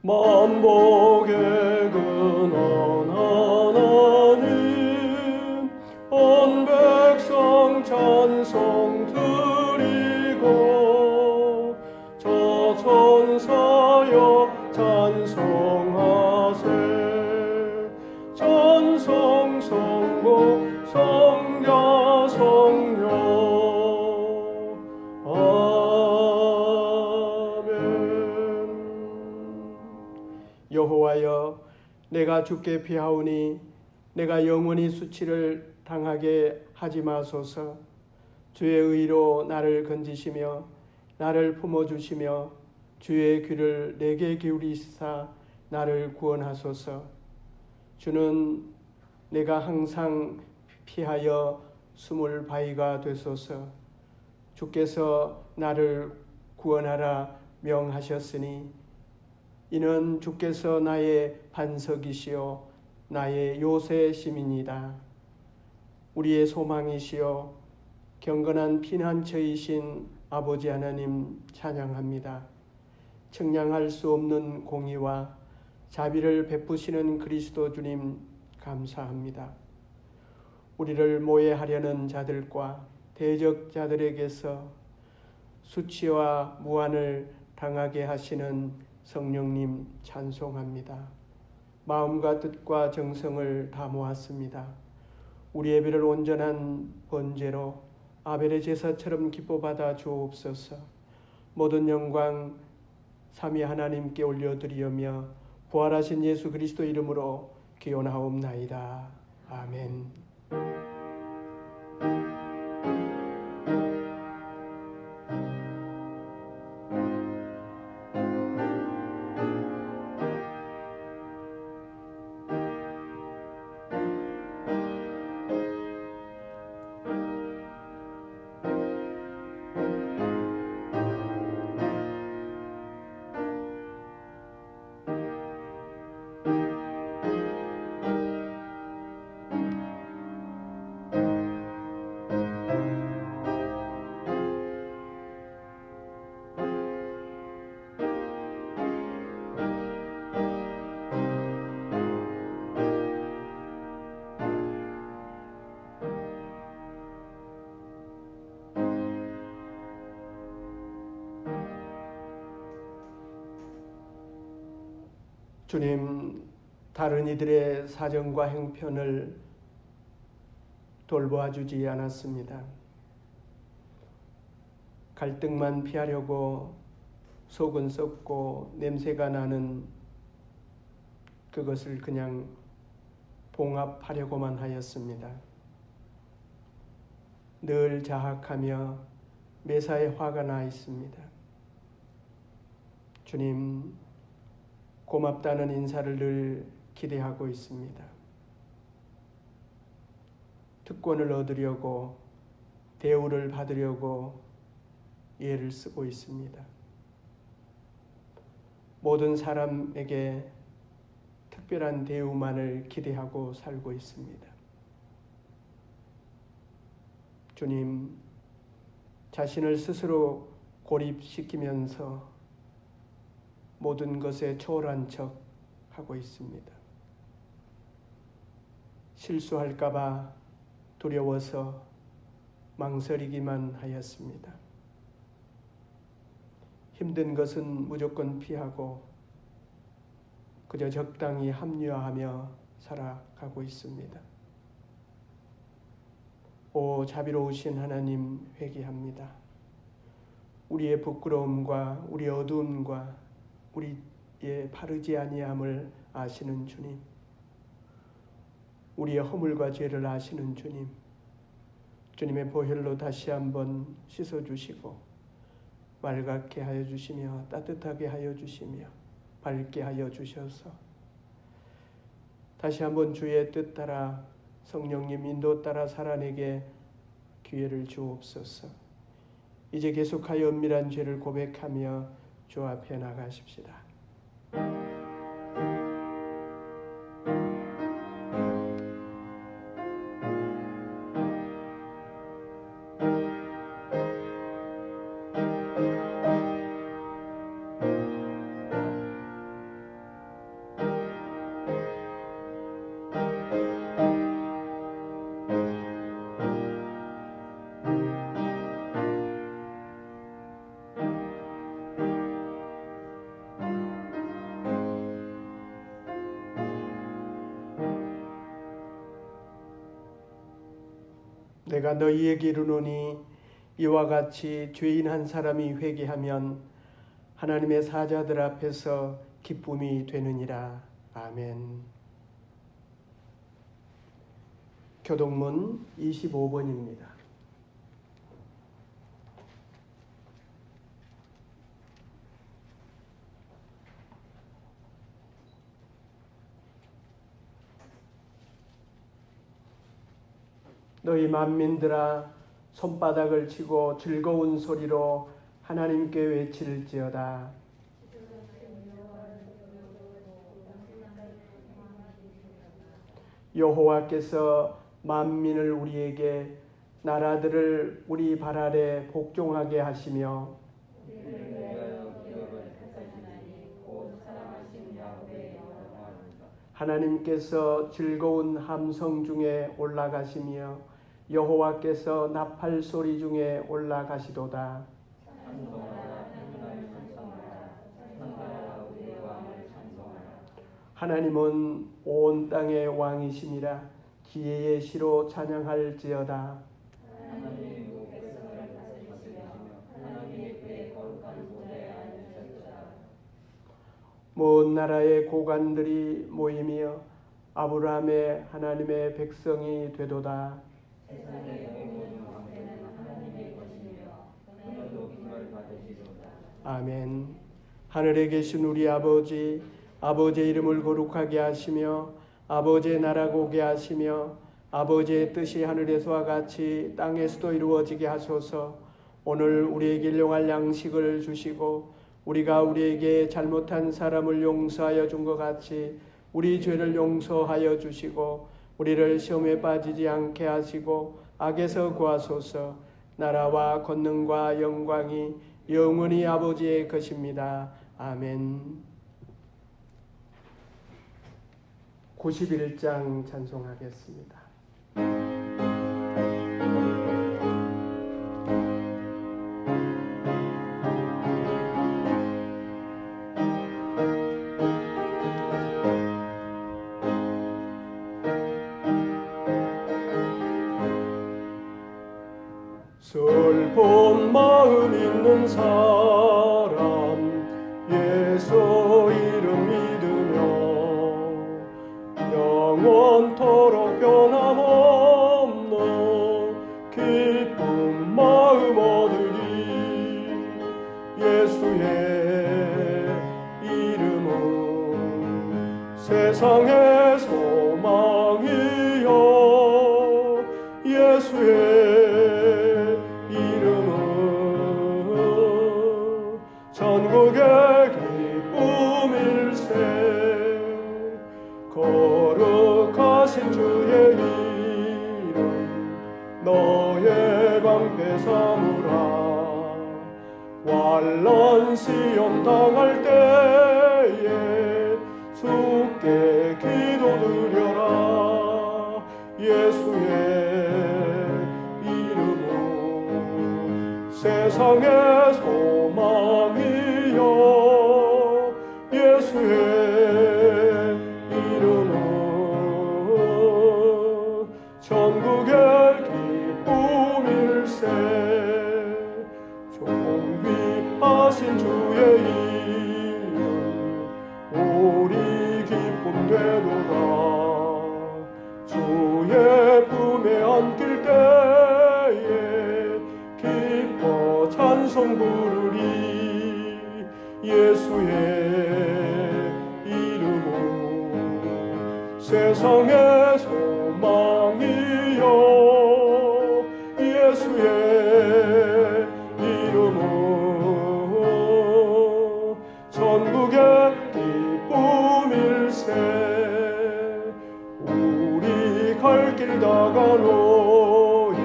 만복의 근원 하나님 온 백성 찬송 드리고 저 천사여 찬송하세 찬송 성모 성자 성령 여호와여 내가 주께 피하오니 내가 영원히 수치를 당하게 하지 마소서. 주의 의로 나를 건지시며 나를 품어주시며 주의 귀를 내게 기울이시사 나를 구원하소서. 주는 내가 항상 피하여 숨을 바위가 되소서. 주께서 나를 구원하라 명하셨으니 이는 주께서 나의 반석이시요 나의 요새심이니이다. 우리의 소망이시요 경건한 피난처이신 아버지 하나님 찬양합니다. 청량할 수 없는 공의와 자비를 베푸시는 그리스도 주님 감사합니다. 우리를 모해하려는 자들과 대적자들에게서 수치와 무한을 당하게 하시는 성령님 찬송합니다. 마음과 뜻과 정성을 다 모았습니다. 우리 예배를 온전한 번제로 아벨의 제사처럼 기뻐받아 주옵소서. 모든 영광 삼위 하나님께 올려드리며 부활하신 예수 그리스도 이름으로 기원하옵나이다. 아멘. 주님, 다른 이들의 사정과 형편을 돌보아 주지 않았습니다. 갈등만 피하려고 속은 썩고 냄새가 나는 그것을 그냥 봉합하려고만 하였습니다. 늘 자학하며 매사에 화가 나 있습니다. 주님, 고맙다는 인사를 늘 기대하고 있습니다. 특권을 얻으려고 대우를 받으려고 애를 쓰고 있습니다. 모든 사람에게 특별한 대우만을 기대하고 살고 있습니다. 주님, 자신을 스스로 고립시키면서 모든 것에 초월한 척 하고 있습니다. 실수할까봐 두려워서 망설이기만 하였습니다. 힘든 것은 무조건 피하고 그저 적당히 합리화하며 살아가고 있습니다. 오 자비로우신 하나님, 회개합니다. 우리의 부끄러움과 우리의 어두움과 우리의 바르지 아니함을 아시는 주님, 우리의 허물과 죄를 아시는 주님, 주님의 보혈로 다시 한번 씻어주시고 맑게 하여 주시며 따뜻하게 하여 주시며 밝게 하여 주셔서 다시 한번 주의 뜻 따라 성령님 인도 따라 살아내게 기회를 주옵소서. 이제 계속하여 은밀한 죄를 고백하며 주 앞에 나가십시다. 내가 너희에게 이르노니 이와 같이 죄인 한 사람이 회개하면 하나님의 사자들 앞에서 기쁨이 되느니라. 아멘. 교동문 25번입니다. 너희 만민들아 손바닥을 치고 즐거운 소리로 하나님께 외칠지어다. 여호와께서 만민을 우리에게 나라들을 우리 발 아래 복종하게 하시며 하나님께서 즐거운 함성 중에 올라가시며 여호와께서 나팔 소리 중에 올라가시도다. 하나님은 온 땅의 왕이시니라. 지혜의 시로 찬양할지어다. 먼 나라의 고관들이 모이며 아브라함의 하나님의 백성이 되도다. 아멘. 하늘에 계신 우리 아버지, 아버지의 이름을 거룩하게 하시며 아버지의 나라가 오게 하시며 아버지의 뜻이 하늘에서와 같이 땅에서도 이루어지게 하소서. 오늘 우리에게 일용할 양식을 주시고 우리가 우리에게 잘못한 사람을 용서하여 준 것 같이 우리 죄를 용서하여 주시고 우리를 시험에 빠지지 않게 하시고 악에서 구하소서. 나라와 권능과 영광이 영원히 아버지의 것입니다. 아멘. 91장 찬송하겠습니다. 슬픈 마음 있는 사람 예수 이름 믿으며 영원토록 변함없는 기쁜 마음 얻으리. 예수의 이름은 세상의 소망이요 예수의 전국의 기쁨일세. 거룩하신 주의 이름 너의 방패 삼으라. 환난 시험 당할 때에 주께 기도드려라. 예수의 이름은 세상의 소망이요 예수의 이름은 전국의 기쁨일세. 존귀하신 주의 이름 우리 기쁨 되도다. 주의 품에 안길 때에 기뻐 찬송 부르리. 예수의 이름은 세상의 소망이요 예수의 이름은 전국의 기쁨일세. 우리 갈 길 다가로에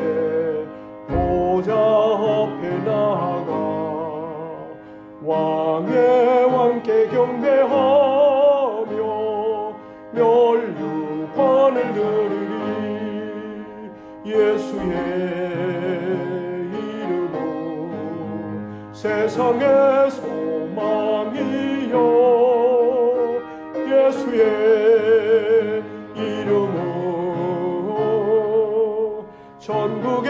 보좌 앞에 나아가 왕의 왕께 경배하며 멸류관을 드리리. 예수의 이름은 세상의 소망이요 예수의 이름은 전국의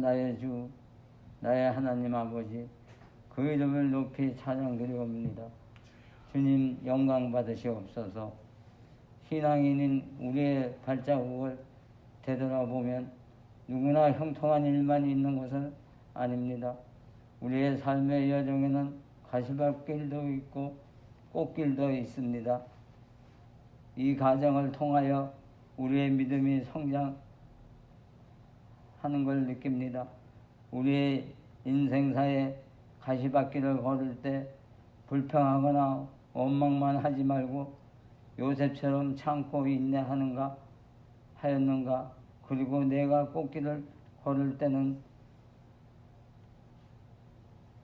나의 주 나의 하나님 아버지 그 이름을 높이 찬양드리옵니다. 주님 영광 받으시옵소서. 신앙인인 우리의 발자국을 되돌아보면 누구나 형통한 일만 있는 것은 아닙니다. 우리의 삶의 여정에는 가시밭길도 있고 꽃길도 있습니다. 이 과정을 통하여 우리의 믿음이 성장하는 걸 느낍니다. 우리의 인생사에 가시밭길을 걸을 때 불평하거나 원망만 하지 말고 요셉처럼 참고 인내하는가 하였는가. 그리고 내가 꽃길을 걸을 때는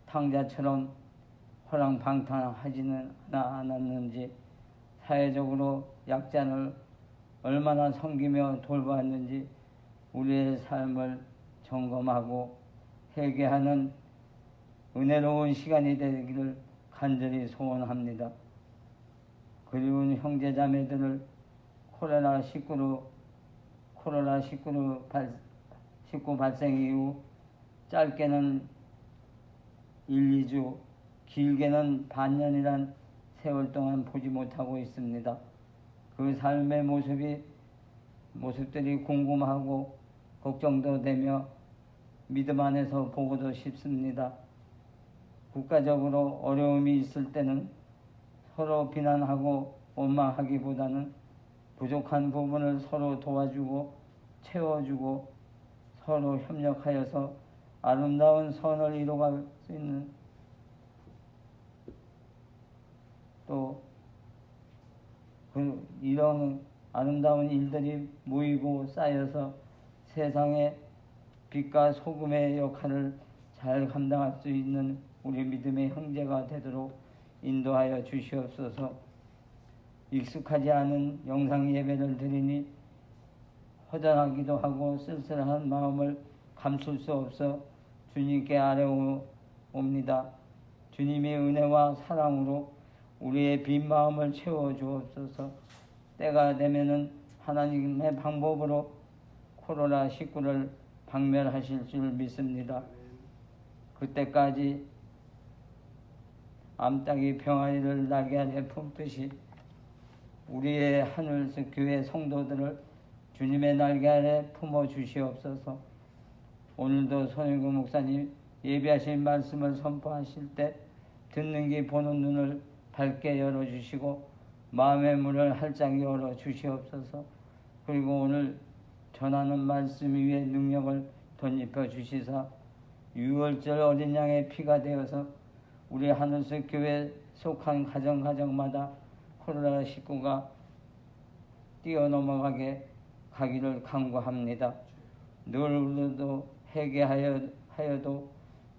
탕자처럼 허랑방탕하지는 않았는지, 사회적으로 약자를 얼마나 섬기며 돌보았는지 우리의 삶을 점검하고 회개하는 은혜로운 시간이 되기를 간절히 소원합니다. 그리운 형제자매들을 코로나19 발생 이후 짧게는 1, 2주, 길게는 반년이란 세월 동안 보지 못하고 있습니다. 그 삶의 모습들이 궁금하고 걱정도 되며 믿음 안에서 보고도 싶습니다. 국가적으로 어려움이 있을 때는 서로 비난하고 원망하기보다는 부족한 부분을 서로 도와주고 채워주고 서로 협력하여서 아름다운 선을 이뤄갈 수 있는, 또 이런 아름다운 일들이 모이고 쌓여서 세상의 빛과 소금의 역할을 잘 감당할 수 있는 우리 믿음의 형제가 되도록 인도하여 주시옵소서. 익숙하지 않은 영상 예배를 드리니 허전하기도 하고 쓸쓸한 마음을 감출 수 없어 주님께 아뢰옵니다. 주님의 은혜와 사랑으로 우리의 빈 마음을 채워 주옵소서. 때가 되면은 하나님의 방법으로 코로나19를 박멸하실 줄 믿습니다. 그때까지 암탉이 평안을 나게 하려 품듯이 우리의 하늘색 교회 성도들을 주님의 날개 아래 품어 주시옵소서. 오늘도 손영구 목사님 예비하신 말씀을 선포하실 때 듣는 귀 보는 눈을 밝게 열어주시고 마음의 문을 활짝 열어주시옵소서. 그리고 오늘 전하는 말씀 위에 능력을 덧입혀 주시사 유월절 어린 양의 피가 되어서 우리 하늘색 교회에 속한 가정마다 코로나19가 뛰어넘어가게 가기를 간구합니다. 늘 우리도 회개하여도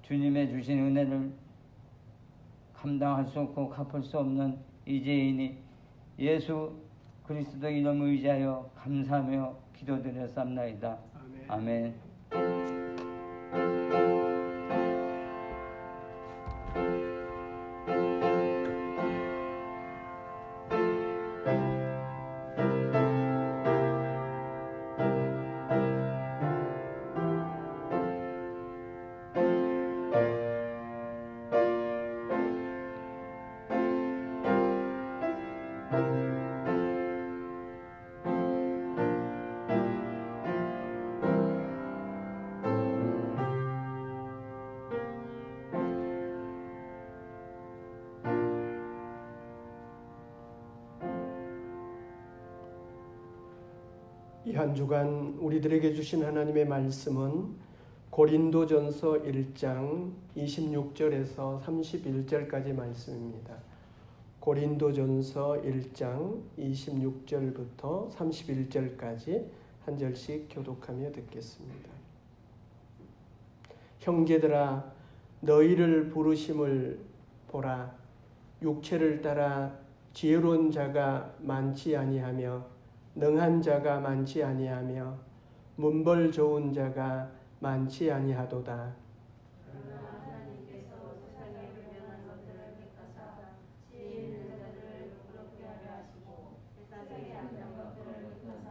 주님의 주신 은혜를 감당할 수 없고 갚을 수 없는 이제이니 예수 그리스도 이름 의지하여 감사하며 기도드렸사옵나이다. 아멘. 이 한 주간 우리들에게 주신 하나님의 말씀은 고린도전서 1장 26절에서 31절까지 말씀입니다. 고린도전서 1장 26절부터 31절까지 한 절씩 교독하며 듣겠습니다. 형제들아, 너희를 부르심을 보라. 육체를 따라 지혜로운 자가 많지 아니하며 능한 자가 많지 아니하며 문벌 좋은 자가 많지 아니하도다. 그러나 하나님께서 세상에 불명한 것들을 택하사 지혜 있는 자들을 부끄럽게 하려 하시고 세상에 약한 것들을 택하사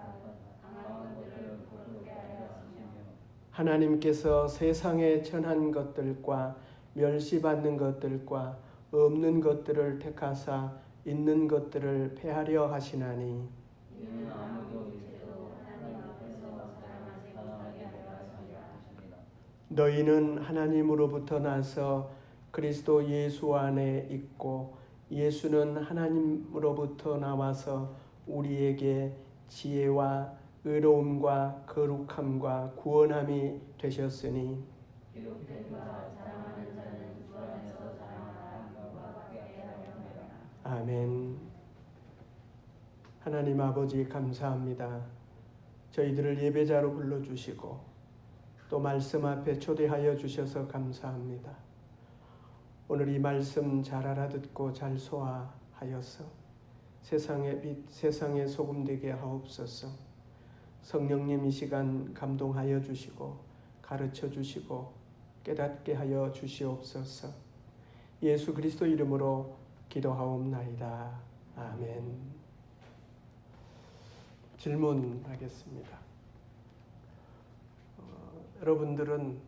강한 것들을 부끄럽게 하려 하시며 하나님께서 세상에 천한 것들과 멸시받는 것들과 없는 것들을 택하사 있는 것들을 폐하려 하시나니 이는 아무도 일체도 하나님 앞에서 자랑하지 못하게 하려 하심이라. 너희는 하나님으로부터 나서 그리스도 예수 안에 있고 예수는 하나님으로부터 나와서 우리에게 지혜와 의로움과 거룩함과 구원함이 되셨으니 기록된 바 자랑하는 자는 주 안에서 자랑하라. 누가 받게 하려 함이라. 아멘. 하나님 아버지 감사합니다. 저희들을 예배자로 불러주시고 또 말씀 앞에 초대하여 주셔서 감사합니다. 오늘 이 말씀 잘 알아듣고 잘 소화하여서 세상의 빛, 세상의 소금 되게 하옵소서. 성령님 이 시간 감동하여 주시고 가르쳐 주시고 깨닫게 하여 주시옵소서. 예수 그리스도 이름으로 기도하옵나이다. 아멘. 질문하겠습니다. 여러분들은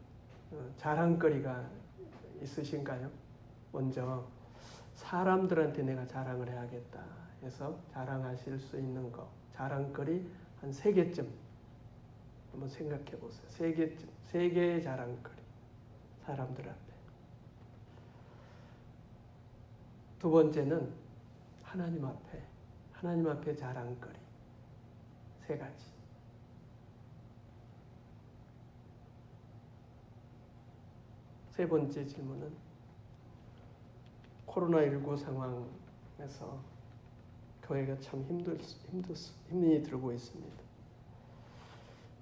자랑거리가 있으신가요? 먼저 사람들한테 내가 자랑을 해야겠다 해서 자랑하실 수 있는 거, 자랑거리 한 3개쯤 한번 생각해 보세요. 3개의 자랑거리, 사람들 앞에. 두 번째는 하나님 앞에 자랑거리 3가지. 세 번째 질문은 코로나19 상황에서 교회가 참 힘이 들고 있습니다.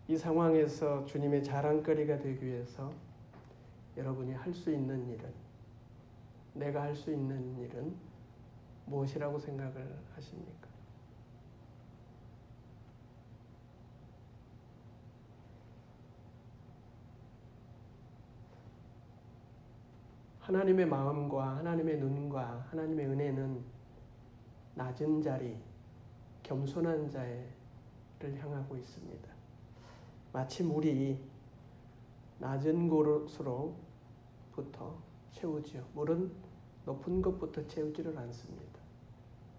이 상황에서 주님의 자랑거리가 되기 위해서 여러분이 할 수 있는 일은, 내가 할 수 있는 일은 무엇이라고 생각을 하십니까? 하나님의 마음과 하나님의 눈과 하나님의 은혜는 낮은 자리, 겸손한 자를 향하고 있습니다. 마치 물이 낮은 곳으로부터 채우지요. 물은 높은 곳부터 채우지를 않습니다.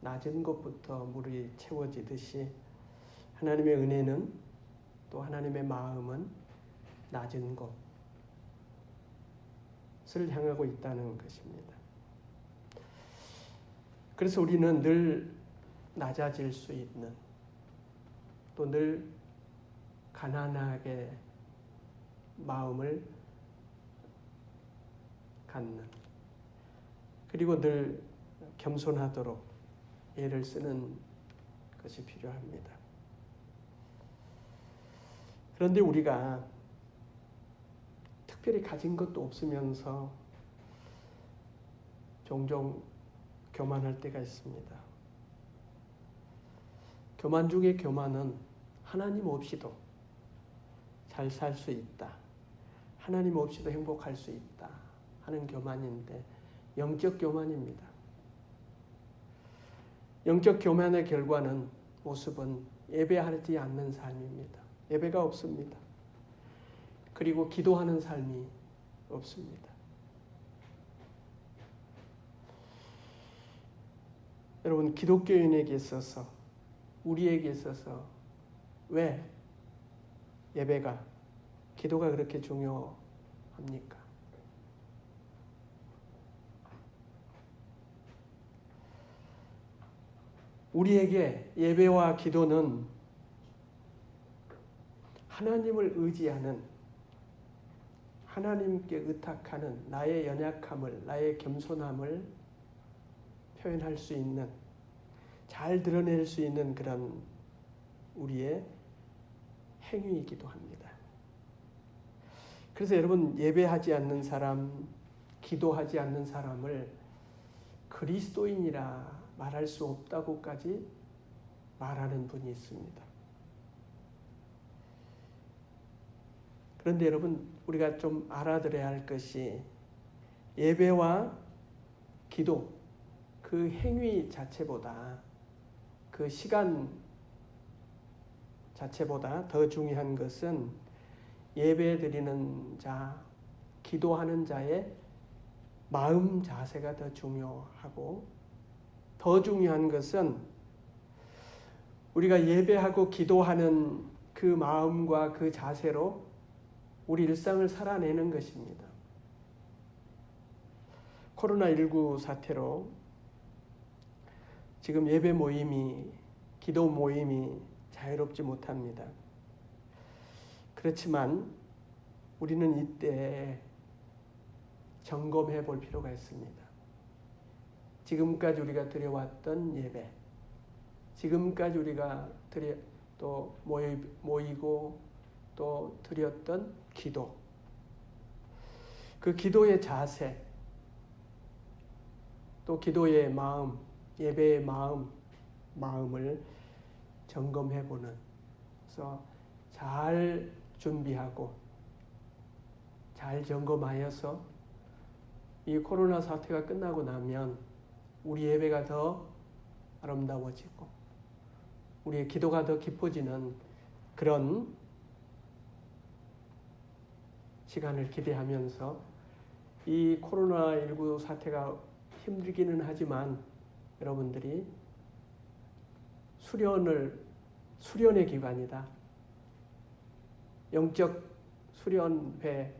낮은 곳부터 물이 채워지듯이 하나님의 은혜는 또 하나님의 마음은 낮은 곳을 향하고 있다는 것입니다. 그래서 우리는 늘 낮아질 수 있는, 또 늘 가난하게 마음을 갖는, 그리고 늘 겸손하도록 애를 쓰는 것이 필요합니다. 그런데 우리가 특별히 가진 것도 없으면서 종종 교만할 때가 있습니다. 교만 중에 교만은 하나님 없이도 잘 살 수 있다, 하나님 없이도 행복할 수 있다 하는 교만인데 영적 교만입니다. 영적 교만의 결과는, 모습은 예배하지 않는 삶입니다. 예배가 없습니다. 그리고 기도하는 삶이 없습니다. 여러분, 기독교인에게 있어서, 우리에게 있어서 왜 예배가, 기도가 그렇게 중요합니까? 우리에게 예배와 기도는 하나님을 의지하는, 하나님께 의탁하는 나의 연약함을, 나의 겸손함을 표현할 수 있는, 잘 드러낼 수 있는 그런 우리의 행위이기도 합니다. 그래서 여러분, 예배하지 않는 사람, 기도하지 않는 사람을 그리스도인이라 말할 수 없다고까지 말하는 분이 있습니다. 그런데 여러분, 우리가 좀 알아들어야 할 것이, 예배와 기도, 그 행위 자체보다, 그 시간 자체보다 더 중요한 것은 예배 드리는 자, 기도하는 자의 마음 자세가 더 중요하고, 더 중요한 것은 우리가 예배하고 기도하는 그 마음과 그 자세로 우리 일상을 살아내는 것입니다. 코로나19 사태로 지금 예배 모임이, 기도 모임이 자유롭지 못합니다. 그렇지만 우리는 이때 점검해 볼 필요가 있습니다. 지금까지 우리가 드려왔던 예배, 지금까지 우리가 또 모이고 또 드렸던 기도, 그 기도의 자세, 또 기도의 마음, 예배의 마음을 점검해 보는, 그래서 잘 준비하고 잘 점검하여서 이 코로나 사태가 끝나고 나면 우리 예배가 더 아름다워지고 우리의 기도가 더 깊어지는 그런 시간을 기대하면서, 이 코로나19 사태가 힘들기는 하지만 여러분들이 수련의 기간이다. 영적 수련회를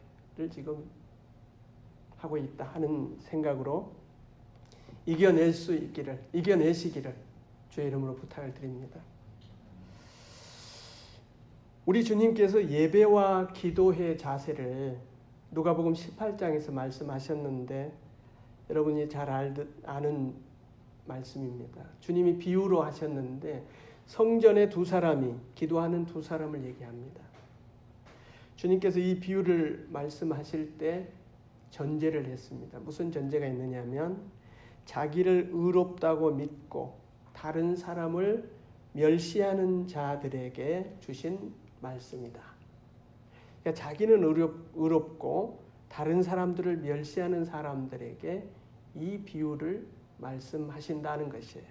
지금 하고 있다 하는 생각으로 이겨내시기를 주의 이름으로 부탁을 드립니다. 우리 주님께서 예배와 기도의 자세를 누가복음 18장에서 말씀하셨는데, 여러분이 잘 아는 말씀입니다. 주님이 비유로 하셨는데 성전에 기도하는 두 사람을 얘기합니다. 주님께서 이 비유를 말씀하실 때 전제를 했습니다. 무슨 전제가 있느냐면, 자기를 의롭다고 믿고 다른 사람을 멸시하는 자들에게 주신 말씀이다. 그러니까 자기는 의롭고 다른 사람들을 멸시하는 사람들에게 이 비유를 말씀하신다는 것이에요.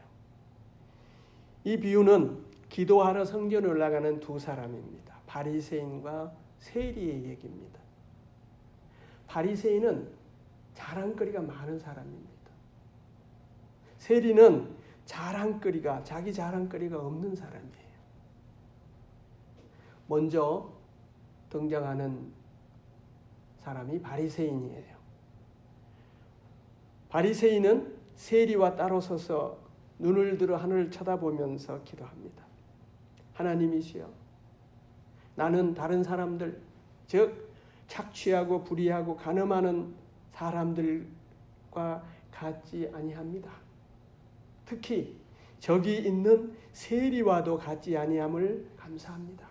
이 비유는 기도하러 성전에 올라가는 두 사람입니다. 바리새인과 세리의 얘기입니다. 바리새인은 자랑거리가 많은 사람입니다. 세리는 자기 자랑거리가 없는 사람이에요. 먼저 등장하는 사람이 바리새인이에요. 바리새인은 세리와 따로 서서 눈을 들어 하늘을 쳐다보면서 기도합니다. 하나님이시여, 나는 다른 사람들, 즉 착취하고 불의하고 간음하는 사람들과 같지 아니합니다. 특히 저기 있는 세리와도 같지 아니함을 감사합니다.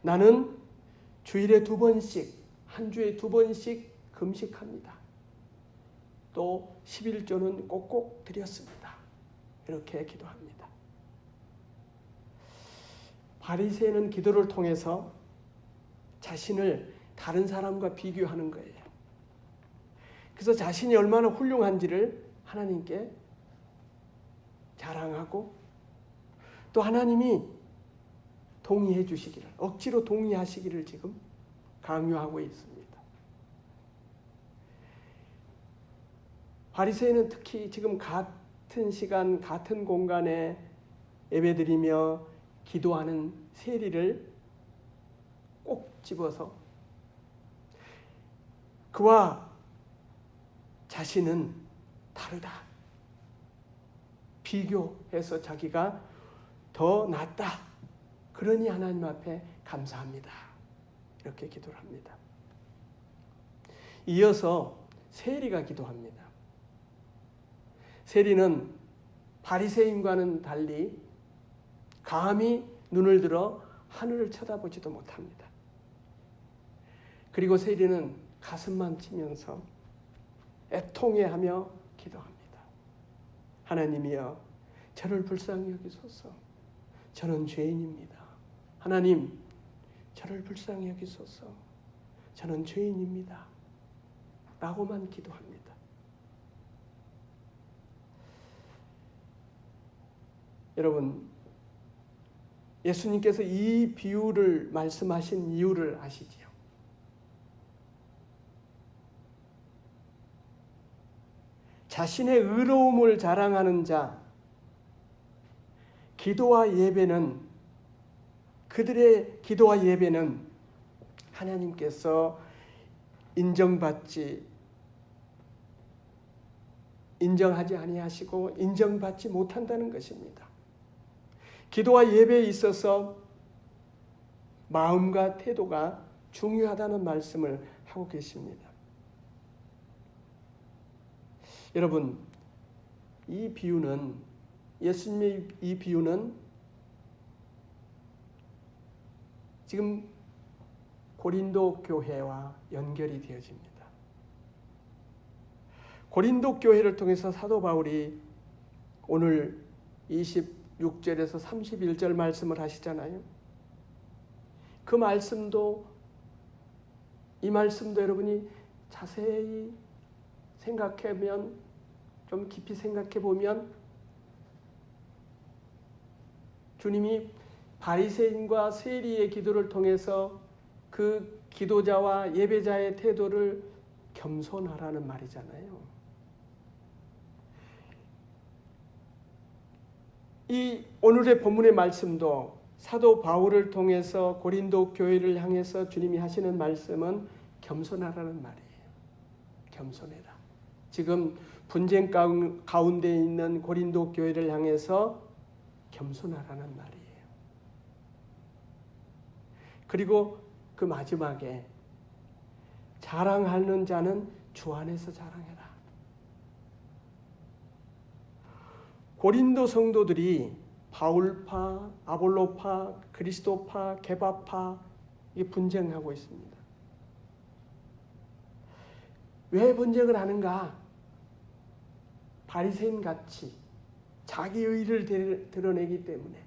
나는 주일에 2번씩, 한 주에 2번씩 금식합니다. 또 11조는 꼭꼭 드렸습니다. 이렇게 기도합니다. 바리새인은 기도를 통해서 자신을 다른 사람과 비교하는 거예요. 그래서 자신이 얼마나 훌륭한지를 하나님께 자랑하고, 또 하나님이 동의해 주시기를, 억지로 동의하시기를 지금 강요하고 있습니다. 바리새인은 특히 지금 같은 시간 같은 공간에 예배드리며 기도하는 세리를 꼭 집어서 그와 자신은 다르다, 비교해서 자기가 더 낫다, 그러니 하나님 앞에 감사합니다, 이렇게 기도를 합니다. 이어서 세리가 기도합니다. 세리는 바리새인과는 달리 감히 눈을 들어 하늘을 쳐다보지도 못합니다. 그리고 세리는 가슴만 치면서 애통해하며 기도합니다. 하나님이여, 저를 불쌍히 여기소서. 저는 죄인입니다. 하나님, 저를 불쌍히 여기소서. 저는 죄인입니다. 라고만 기도합니다. 여러분, 예수님께서 이 비유를 말씀하신 이유를 아시지요? 자신의 의로움을 자랑하는 자, 그들의 기도와 예배는 하나님께서 인정하지 아니하시고 인정받지 못한다는 것입니다. 기도와 예배에 있어서 마음과 태도가 중요하다는 말씀을 하고 계십니다. 여러분, 예수님의 이 비유는 지금 고린도 교회와 연결이 되어집니다. 고린도 교회를 통해서 사도 바울이 오늘 26절에서 31절 말씀을 하시잖아요. 이 말씀도 여러분이 자세히 생각하면, 좀 깊이 생각해 보면 주님이 바리새인과 세리의 기도를 통해서 그 기도자와 예배자의 태도를 겸손하라는 말이잖아요. 이 오늘의 본문의 말씀도 사도 바울을 통해서 고린도 교회를 향해서 주님이 하시는 말씀은 겸손하라는 말이에요. 겸손해라. 지금 분쟁 가운데 있는 고린도 교회를 향해서 겸손하라는 말이에요. 그리고 그 마지막에 자랑하는 자는 주 안에서 자랑해라. 고린도 성도들이 바울파, 아볼로파, 그리스도파, 게바파 이게 분쟁하고 있습니다. 왜 분쟁을 하는가? 바리새인 같이 자기 의를 드러내기 때문에,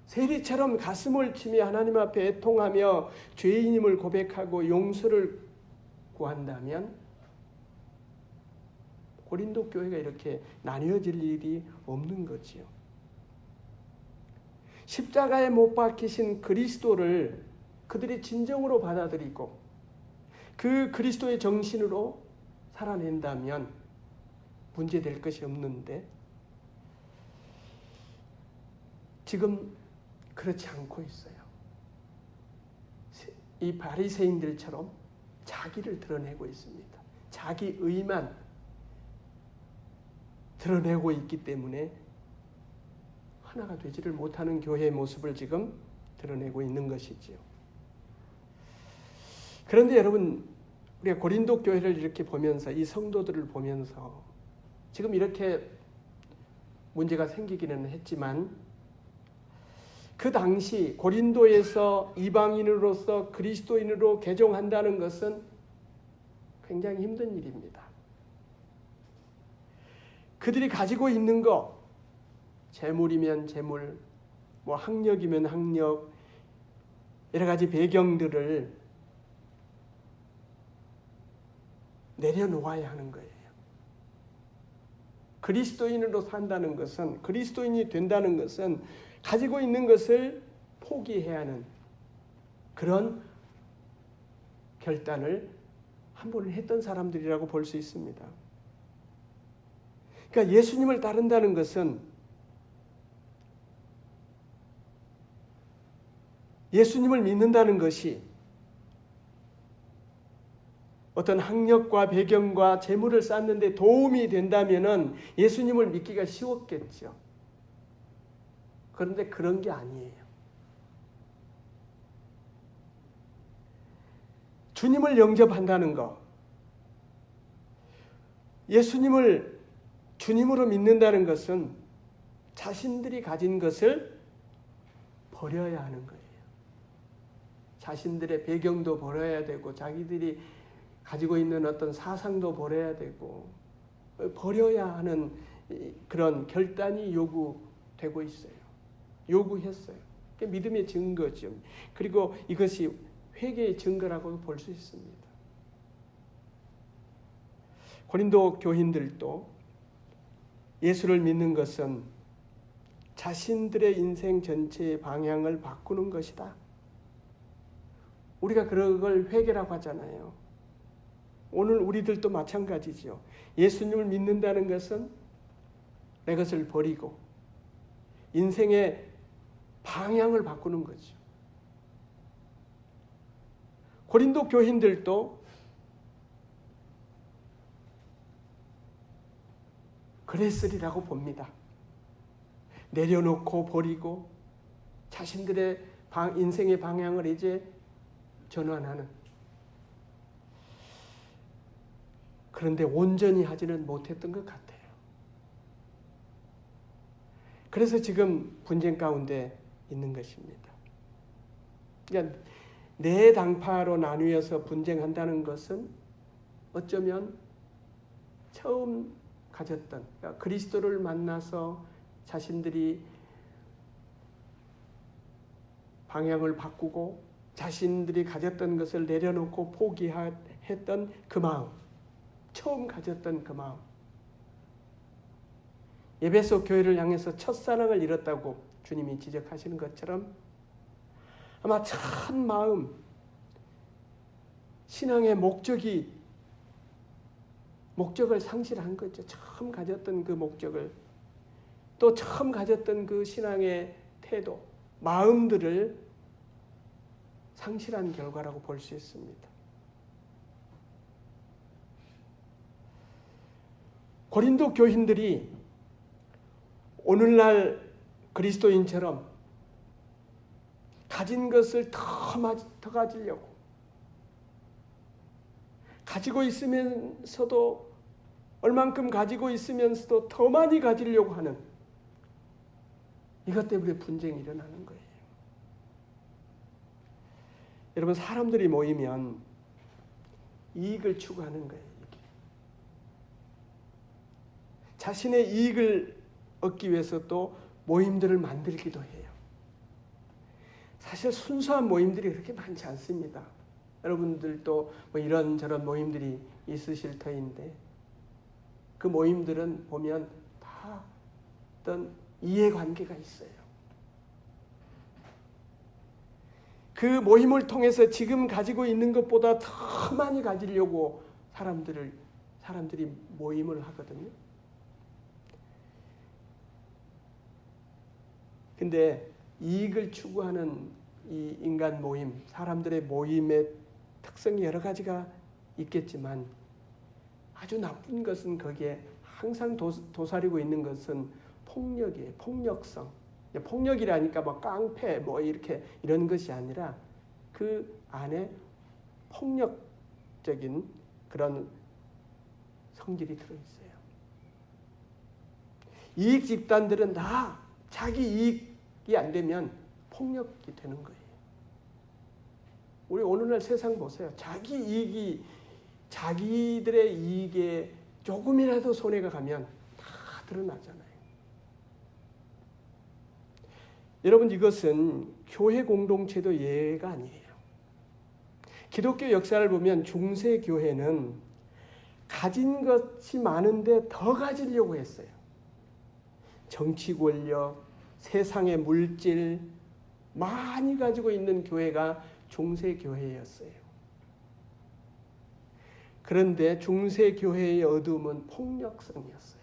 세리처럼 가슴을 치며 하나님 앞에 애통하며 죄인임을 고백하고 용서를 구한다면 고린도 교회가 이렇게 나뉘어질 일이 없는 거지요. 십자가에 못 박히신 그리스도를 그들이 진정으로 받아들이고 그 그리스도의 정신으로 살아낸다면 문제될 것이 없는데, 지금 그렇지 않고 있어요. 이 바리새인들처럼 자기를 드러내고 있습니다. 자기 의만 드러내고 있기 때문에 하나가 되지를 못하는 교회의 모습을 지금 드러내고 있는 것이지요. 그런데 여러분, 우리가 고린도 교회를 이렇게 보면서, 이 성도들을 보면서 지금 이렇게 문제가 생기기는 했지만, 그 당시 고린도에서 이방인으로서 그리스도인으로 개종한다는 것은 굉장히 힘든 일입니다. 그들이 가지고 있는 것, 재물이면 재물, 학력이면 학력, 여러 가지 배경들을 내려놓아야 하는 거예요. 그리스도인으로 산다는 것은, 그리스도인이 된다는 것은 가지고 있는 것을 포기해야 하는 그런 결단을 한 번 했던 사람들이라고 볼 수 있습니다. 그러니까 예수님을 따른다는 것은, 예수님을 믿는다는 것이 어떤 학력과 배경과 재물을 쌓는데 도움이 된다면은 예수님을 믿기가 쉬웠겠죠. 그런데 그런 게 아니에요. 주님을 영접한다는 것, 예수님을 주님으로 믿는다는 것은 자신들이 가진 것을 버려야 하는 거예요. 자신들의 배경도 버려야 되고, 자기들이 가지고 있는 어떤 사상도 버려야 되고, 버려야 하는 그런 결단이 요구되고 있어요. 요구했어요. 믿음의 증거죠. 그리고 이것이 회개의 증거라고 볼 수 있습니다. 고린도 교인들도 예수를 믿는 것은 자신들의 인생 전체의 방향을 바꾸는 것이다. 우리가 그걸 회개라고 하잖아요. 오늘 우리들도 마찬가지죠. 예수님을 믿는다는 것은 내 것을 버리고 인생의 방향을 바꾸는 거죠. 고린도 교인들도 그랬으리라고 봅니다. 내려놓고 버리고 자신들의 인생의 방향을 이제 전환하는. 그런데 온전히 하지는 못했던 것 같아요. 그래서 지금 분쟁 가운데 있는 것입니다. 그러니까 네 당파로 나뉘어서 분쟁한다는 것은 어쩌면 처음 가졌던, 그러니까 그리스도를 만나서 자신들이 방향을 바꾸고 자신들이 가졌던 것을 내려놓고 포기했던 그 마음, 처음 가졌던 그 마음. 에베소 교회를 향해서 첫사랑을 잃었다고 주님이 지적하시는 것처럼 아마 첫 마음, 신앙의 목적을 상실한 거죠. 처음 가졌던 그 목적을, 또 처음 가졌던 그 신앙의 태도, 마음들을 상실한 결과라고 볼 수 있습니다. 고린도 교인들이 오늘날 그리스도인처럼 가진 것을 더 가지려고, 가지고 있으면서도 얼만큼 가지고 있으면서도 더 많이 가지려고 하는, 이것 때문에 분쟁이 일어나는 거예요. 여러분, 사람들이 모이면 이익을 추구하는 거예요. 이렇게. 자신의 이익을 얻기 위해서 또 모임들을 만들기도 해요. 사실 순수한 모임들이 그렇게 많지 않습니다. 여러분들도 뭐 이런저런 모임들이 있으실 터인데, 그 모임들은 보면 다 어떤 이해관계가 있어요. 그 모임을 통해서 지금 가지고 있는 것보다 더 많이 가지려고 사람들이 모임을 하거든요. 근데 이익을 추구하는 이 인간 모임, 사람들의 모임의 특성이 여러 가지가 있겠지만 아주 나쁜 것은 거기에 항상 도사리고 있는 것은 폭력이에요. 폭력성. 폭력이라니까 뭐 깡패 뭐 이렇게 이런 것이 아니라 그 안에 폭력적인 그런 성질이 들어있어요. 이익 집단들은 다 자기 이익이 안 되면 폭력이 되는 거예요. 우리 오늘날 세상 보세요. 자기들의 이익에 조금이라도 손해가 가면 다 드러나잖아요. 여러분, 이것은 교회 공동체도 예외가 아니에요. 기독교 역사를 보면 중세 교회는 가진 것이 많은데 더 가지려고 했어요. 정치 권력, 세상의 물질 많이 가지고 있는 교회가 중세 교회였어요. 그런데 중세 교회의 어둠은 폭력성이었어요.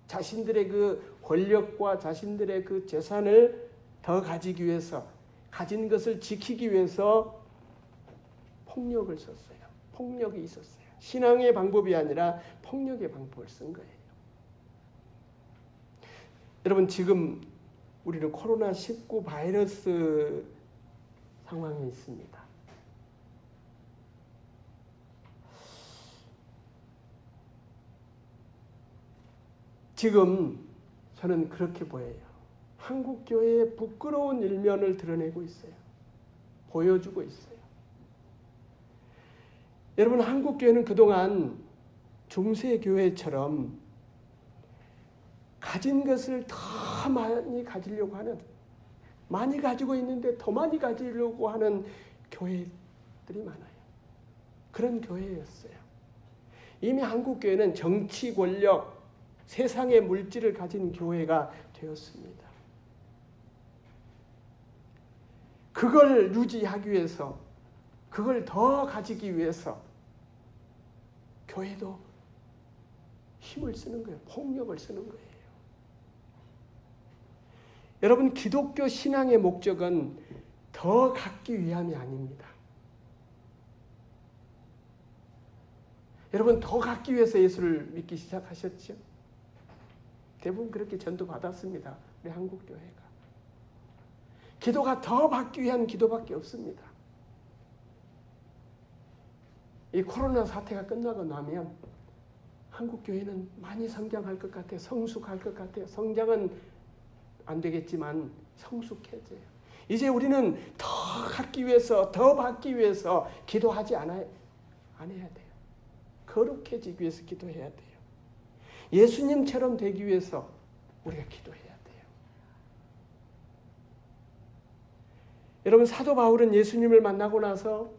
자신들의 그 권력과 자신들의 그 재산을 더 가지기 위해서, 가진 것을 지키기 위해서 폭력을 썼어요. 폭력이 있었어요. 신앙의 방법이 아니라 폭력의 방법을 쓴 거예요. 여러분, 지금 우리는 코로나19 바이러스 상황에 있습니다. 지금 저는 그렇게 보여요. 한국 교회의 부끄러운 일면을 드러내고 있어요. 보여주고 있어요. 여러분, 한국 교회는 그동안 중세 교회처럼 가진 것을 더 많이 가지려고 하는, 많이 가지고 있는데 더 많이 가지려고 하는 교회들이 많아요. 그런 교회였어요. 이미 한국 교회는 정치 권력, 세상의 물질을 가진 교회가 되었습니다. 그걸 유지하기 위해서, 그걸 더 가지기 위해서 교회도 힘을 쓰는 거예요. 폭력을 쓰는 거예요. 여러분, 기독교 신앙의 목적은 더 갖기 위함이 아닙니다. 여러분, 더 갖기 위해서 예수를 믿기 시작하셨죠? 대부분 그렇게 전도받았습니다. 우리 한국교회가. 기도가 더 받기 위한 기도밖에 없습니다. 이 코로나 사태가 끝나고 나면 한국교회는 많이 성장할 것 같아요. 성숙할 것 같아요. 성장은 안 되겠지만 성숙해져요. 이제 우리는 더 갖기 위해서, 더 받기 위해서 기도하지 안 해야 돼요. 거룩해지기 위해서 기도해야 돼요. 예수님처럼 되기 위해서 우리가 기도해야 돼요. 여러분, 사도 바울은 예수님을 만나고 나서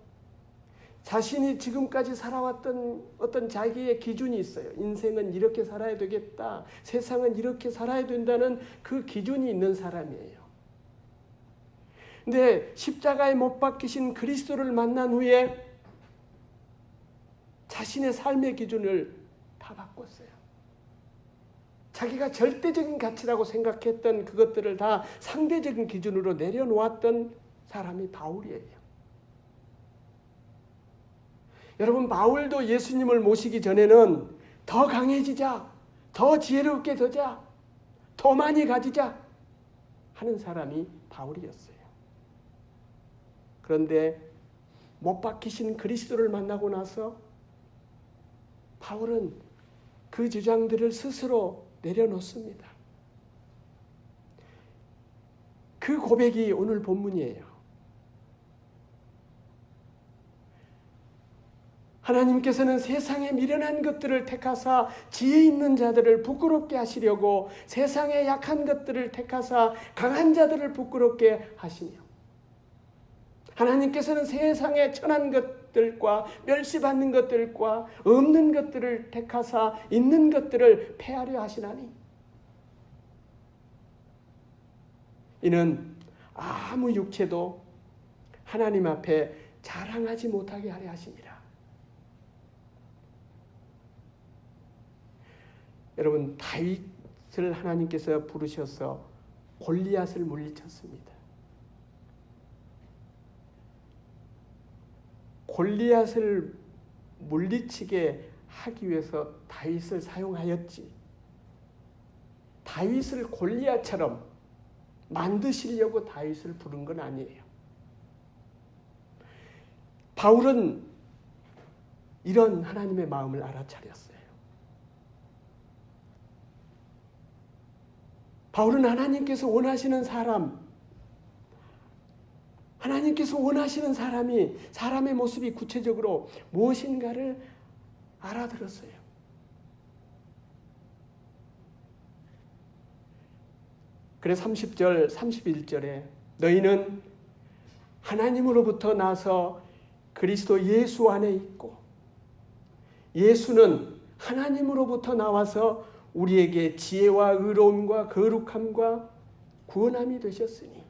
자신이 지금까지 살아왔던 어떤 자기의 기준이 있어요. 인생은 이렇게 살아야 되겠다. 세상은 이렇게 살아야 된다는 그 기준이 있는 사람이에요. 근데 십자가에 못 박히신 그리스도를 만난 후에 자신의 삶의 기준을 다 바꿨어요. 자기가 절대적인 가치라고 생각했던 그것들을 다 상대적인 기준으로 내려놓았던 사람이 바울이에요. 여러분, 바울도 예수님을 모시기 전에는 더 강해지자, 더 지혜롭게 되자, 더 많이 가지자 하는 사람이 바울이었어요. 그런데 못 박히신 그리스도를 만나고 나서 바울은 그 주장들을 스스로 내려놓습니다. 그 고백이 오늘 본문이에요. 하나님께서는 세상에 미련한 것들을 택하사 지혜 있는 자들을 부끄럽게 하시려고 세상에 약한 것들을 택하사 강한 자들을 부끄럽게 하시며, 하나님께서는 세상에 천한 것들과 멸시받는 것들과 없는 것들을 택하사 있는 것들을 폐하려 하시나니, 이는 아무 육체도 하나님 앞에 자랑하지 못하게 하려 하심이라. 여러분, 다윗을 하나님께서 부르셔서 골리앗을 물리쳤습니다. 골리앗을 물리치게 하기 위해서 다윗을 사용하였지, 다윗을 골리앗처럼 만드시려고 다윗을 부른 건 아니에요. 바울은 이런 하나님의 마음을 알아차렸어요. 바울은 하나님께서 원하시는 사람, 하나님께서 원하시는 사람이, 사람의 모습이 구체적으로 무엇인가를 알아들었어요. 그래서 30절, 31절에 너희는 하나님으로부터 나서 그리스도 예수 안에 있고, 예수는 하나님으로부터 나와서 우리에게 지혜와 의로움과 거룩함과 구원함이 되셨으니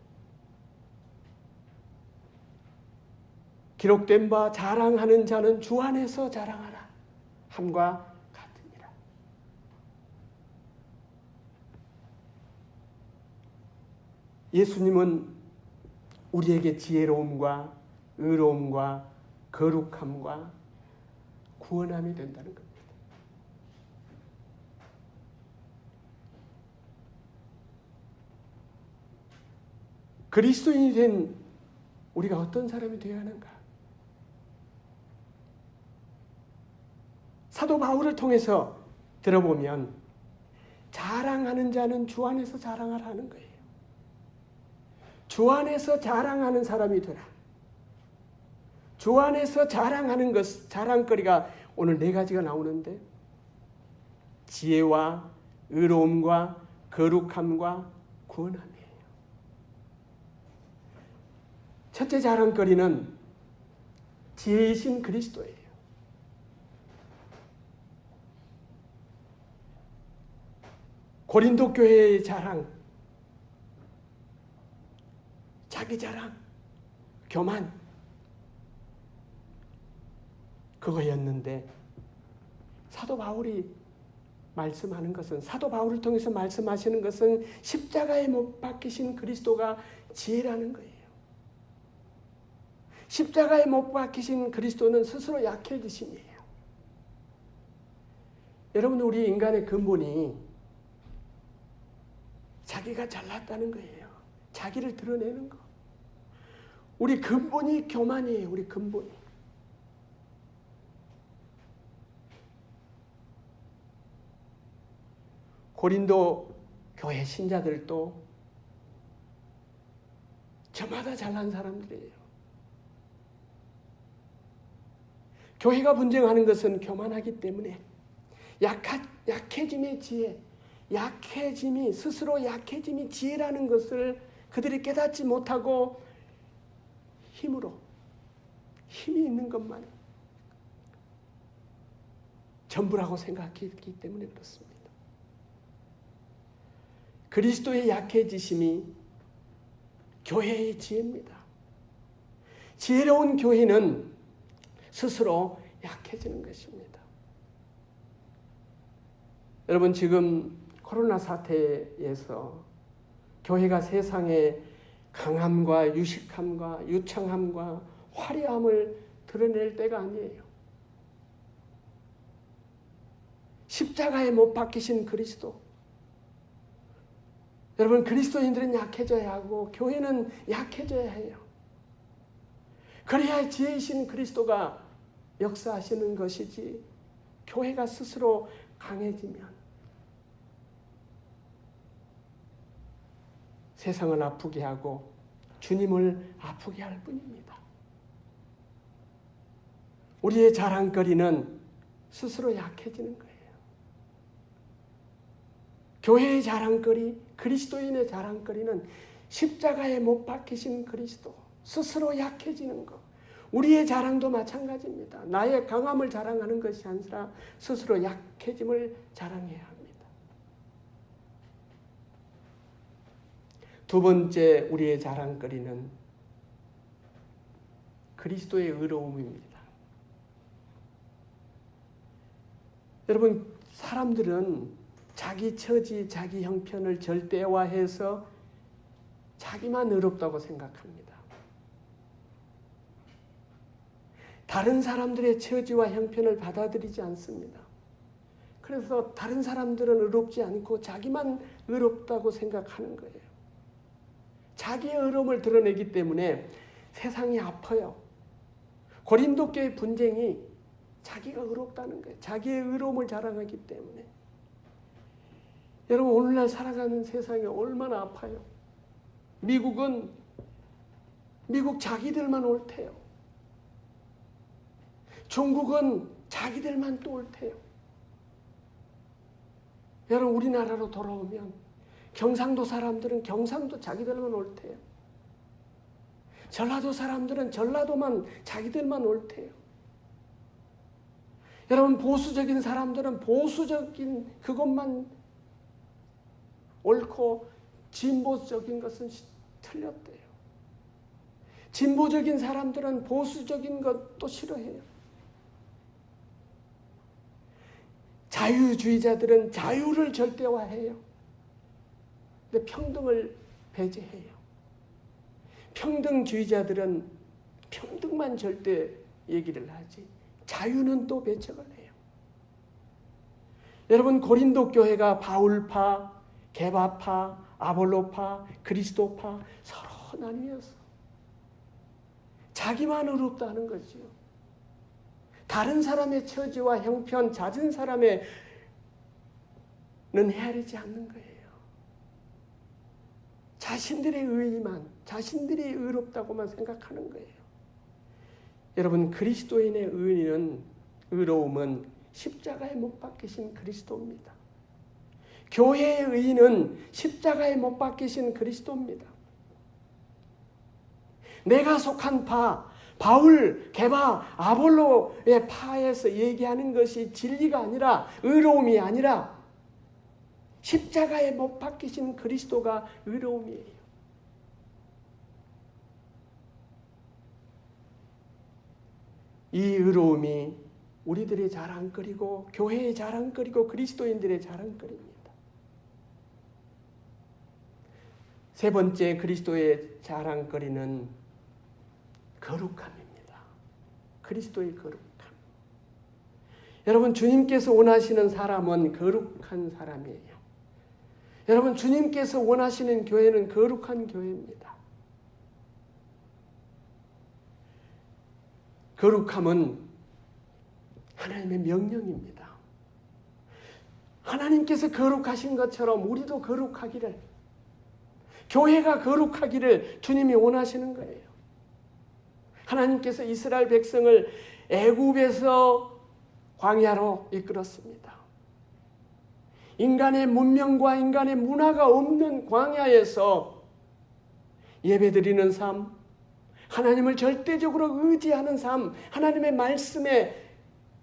기록된 바 자랑하는 자는 주 안에서 자랑하라 함과 같으니라. 예수님은 우리에게 지혜로움과 의로움과 거룩함과 구원함이 된다는 겁니다. 그리스도인이 된 우리가 어떤 사람이 되어야 하는가? 사도 바울을 통해서 들어보면 자랑하는 자는 주 안에서 자랑하라는 거예요. 주 안에서 자랑하는 사람이 되라. 주 안에서 자랑하는 것, 자랑거리가 오늘 4가지가 나오는데, 지혜와 의로움과 거룩함과 구원함이에요. 첫째 자랑거리는 지혜이신 그리스도예요. 고린도 교회의 자랑, 자기 자랑, 교만, 그거였는데 사도 바울이 말씀하는 것은, 사도 바울을 통해서 말씀하시는 것은 십자가에 못 박히신 그리스도가 지혜라는 거예요. 십자가에 못 박히신 그리스도는 스스로 약해지심이에요. 여러분, 우리 인간의 근본이 자기가 잘났다는 거예요. 자기를 드러내는 거. 우리 근본이 교만이에요. 우리 근본이. 고린도 교회 신자들도 저마다 잘난 사람들이에요. 교회가 분쟁하는 것은 교만하기 때문에 약해짐의 지혜, 스스로 약해짐이 지혜라는 것을 그들이 깨닫지 못하고 힘이 있는 것만 전부라고 생각했기 때문에 그렇습니다. 그리스도의 약해지심이 교회의 지혜입니다. 지혜로운 교회는 스스로 약해지는 것입니다. 여러분, 지금 코로나 사태에서 교회가 세상의 강함과 유식함과 유창함과 화려함을 드러낼 때가 아니에요. 십자가에 못 박히신 그리스도. 여러분, 그리스도인들은 약해져야 하고 교회는 약해져야 해요. 그래야 지혜이신 그리스도가 역사하시는 것이지, 교회가 스스로 강해지면 세상을 아프게 하고 주님을 아프게 할 뿐입니다. 우리의 자랑거리는 스스로 약해지는 거예요. 교회의 자랑거리, 그리스도인의 자랑거리는 십자가에 못 박히신 그리스도, 스스로 약해지는 것. 우리의 자랑도 마찬가지입니다. 나의 강함을 자랑하는 것이 아니라 스스로 약해짐을 자랑해야 합니다. 두 번째 우리의 자랑거리는 그리스도의 의로움입니다. 여러분, 사람들은 자기 처지, 자기 형편을 절대화해서 자기만 의롭다고 생각합니다. 다른 사람들의 처지와 형편을 받아들이지 않습니다. 그래서 다른 사람들은 의롭지 않고 자기만 의롭다고 생각하는 거예요. 자기의 의로움을 드러내기 때문에 세상이 아파요. 고린도 교회 분쟁이 자기가 의롭다는 거예요. 자기의 의로움을 자랑하기 때문에. 여러분, 오늘날 살아가는 세상이 얼마나 아파요. 미국 자기들만 옳대요. 중국은 자기들만 또 옳대요. 여러분, 우리나라로 돌아오면 경상도 사람들은 경상도 자기들만 옳대요. 전라도 사람들은 전라도만 자기들만 옳대요. 여러분, 보수적인 사람들은 보수적인 그것만 옳고 진보적인 것은 틀렸대요. 진보적인 사람들은 보수적인 것도 싫어해요. 자유주의자들은 자유를 절대화해요. 근데 평등을 배제해요. 평등주의자들은 평등만 절대 얘기를 하지 자유는 또 배척을 해요. 여러분, 고린도 교회가 바울파, 게바파, 아볼로파, 그리스도파 서로 나뉘어서 자기만 의롭다는 거지요. 다른 사람의 처지와 형편, 잦은 사람에는 헤아리지 않는 거예요. 자신들의 의의만, 자신들이 의롭다고만 생각하는 거예요. 여러분, 그리스도인의 의로움은 십자가에 못 박히신 그리스도입니다. 교회의 의는 십자가에 못 박히신 그리스도입니다. 내가 속한 파, 바울, 게바, 아볼로의 파에서 얘기하는 것이 진리가 아니라, 의로움이 아니라 십자가에 못 박히신 그리스도가 의로움이에요. 이 의로움이 우리들의 자랑거리고 교회의 자랑거리고 그리스도인들의 자랑거리입니다. 세 번째 그리스도의 자랑거리는 거룩함입니다. 그리스도의 거룩함. 여러분, 주님께서 원하시는 사람은 거룩한 사람이에요. 여러분, 주님께서 원하시는 교회는 거룩한 교회입니다. 거룩함은 하나님의 명령입니다. 하나님께서 거룩하신 것처럼 우리도 거룩하기를, 교회가 거룩하기를 주님이 원하시는 거예요. 하나님께서 이스라엘 백성을 애굽에서 광야로 이끌었습니다. 인간의 문명과 인간의 문화가 없는 광야에서 예배드리는 삶, 하나님을 절대적으로 의지하는 삶, 하나님의 말씀에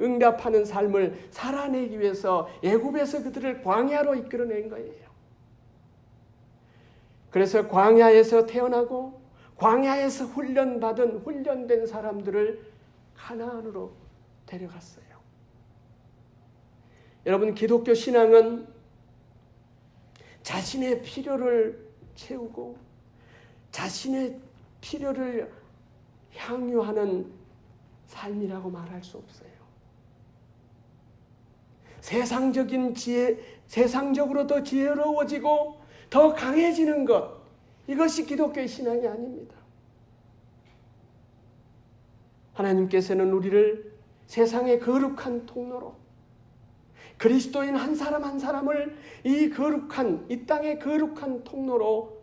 응답하는 삶을 살아내기 위해서 애굽에서 그들을 광야로 이끌어낸 거예요. 그래서 광야에서 태어나고 광야에서 훈련된 사람들을 가나안으로 데려갔어요. 여러분, 기독교 신앙은 자신의 필요를 채우고 자신의 필요를 향유하는 삶이라고 말할 수 없어요. 세상적으로 더 지혜로워지고 더 강해지는 것, 이것이 기독교의 신앙이 아닙니다. 하나님께서는 우리를 세상의 거룩한 통로로, 그리스도인 한 사람 한 사람을 이 땅의 거룩한 통로로